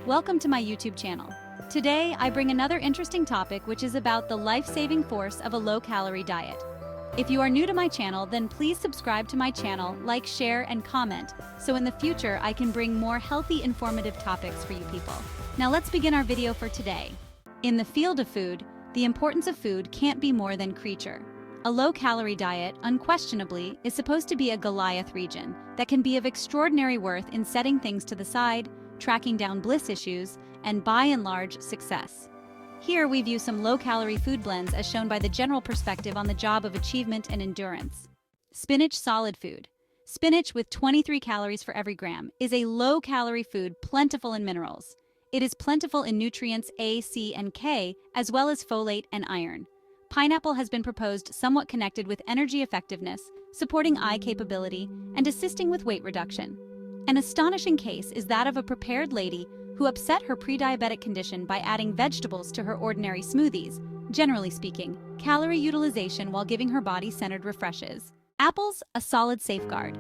Welcome to my YouTube channel. Today, I bring another interesting topic which is about the life-saving force of a low-calorie diet. If you are new to my channel, then please subscribe to my channel, like, share, and comment, so in the future I can bring more healthy, informative topics for you people. Now let's begin our video for today. In the field of food, the importance of food can't be more than creature. A low-calorie diet, unquestionably, is supposed to be a Goliath region that can be of extraordinary worth in setting things to the side, tracking down bliss issues, and by and large, success. Here we view some low-calorie food blends as shown by the general perspective on the job of achievement and endurance. Spinach solid food. Spinach, with 23 calories for every gram, is a low-calorie food plentiful in minerals. It is plentiful in nutrients A, C, and K, as well as folate and iron. Pineapple has been proposed somewhat connected with energy effectiveness, supporting eye capability, and assisting with weight reduction. An astonishing case is that of a prepared lady who upset her pre-diabetic condition by adding vegetables to her ordinary smoothies. Generally speaking, calorie utilization while giving her body-centered refreshes. Apples, a solid safeguard.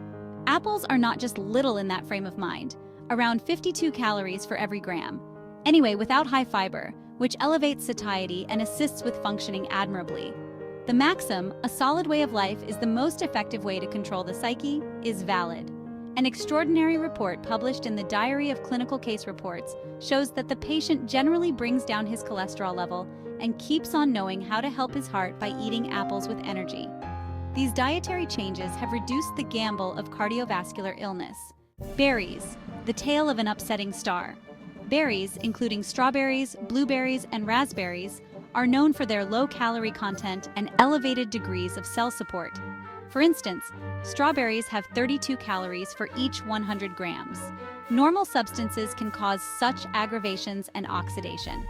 Apples are not just little in that frame of mind, around 52 calories for every gram. Anyway, without high fiber, which elevates satiety and assists with functioning admirably. The maxim, a solid way of life is the most effective way to control the psyche, is valid. An extraordinary report published in the Diary of Clinical Case Reports shows that the patient generally brings down his cholesterol level and keeps on knowing how to help his heart by eating apples with energy. These dietary changes have reduced the gamble of cardiovascular illness. Berries, the tale of an upsetting star. Berries, including strawberries, blueberries, and raspberries, are known for their low-calorie content and elevated degrees of cell support. For instance, strawberries have 32 calories for each 100 grams. Normal substances can cause such aggravations and oxidation.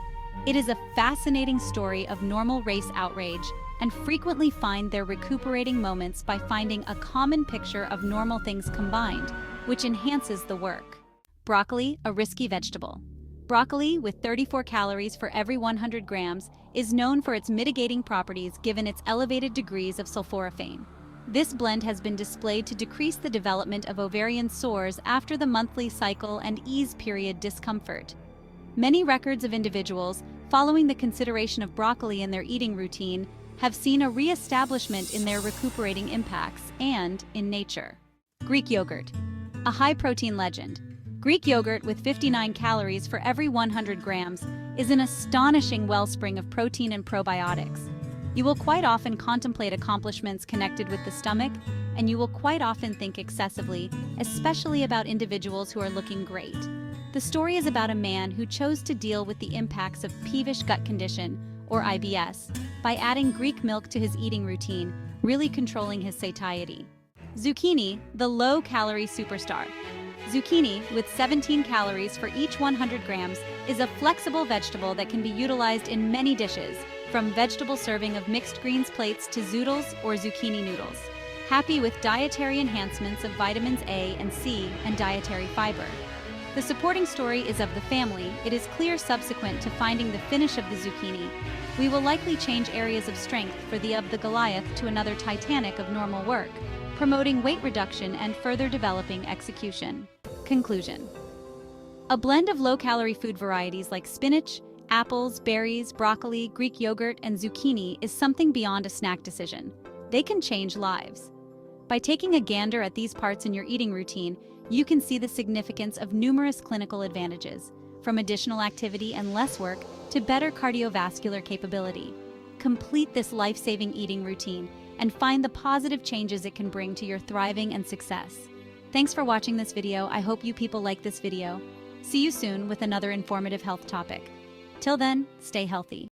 It is a fascinating story of normal race outrage and frequently find their recuperating moments by finding a common picture of normal things combined, which enhances the work. Broccoli, a risky vegetable. Broccoli, with 34 calories for every 100 grams, is known for its mitigating properties given its elevated degrees of sulforaphane. This blend has been displayed to decrease the development of ovarian sores after the monthly cycle and ease period discomfort. Many records of individuals, following the consideration of broccoli in their eating routine, have seen a re-establishment in their recuperating impacts and in nature. Greek yogurt, a high-protein legend. Greek yogurt, with 59 calories for every 100 grams, is an astonishing wellspring of protein and probiotics. You will quite often contemplate accomplishments connected with the stomach, and you will quite often think excessively, especially about individuals who are looking great. The story is about a man who chose to deal with the impacts of peevish gut condition, or IBS, by adding Greek milk to his eating routine, really controlling his satiety. Zucchini, the low-calorie superstar. Zucchini, with 17 calories for each 100 grams, is a flexible vegetable that can be utilized in many dishes, from vegetable serving of mixed greens plates to zoodles or zucchini noodles. Happy with dietary enhancements of vitamins A and C and dietary fiber. The supporting story is of the family. It is clear subsequent to finding the finish of the zucchini, we will likely change areas of strength for the Goliath to another Titanic of normal work, promoting weight reduction and further developing execution. Conclusion. A blend of low-calorie food varieties like spinach, apples, berries, broccoli, Greek yogurt, and zucchini is something beyond a snack decision. They can change lives. By taking a gander at these parts in your eating routine, you can see the significance of numerous clinical advantages, from additional activity and less work to better cardiovascular capability. Complete this life-saving eating routine and find the positive changes it can bring to your thriving and success. Thanks for watching this video. I hope you people like this video. See you soon with another informative health topic. Till then, stay healthy.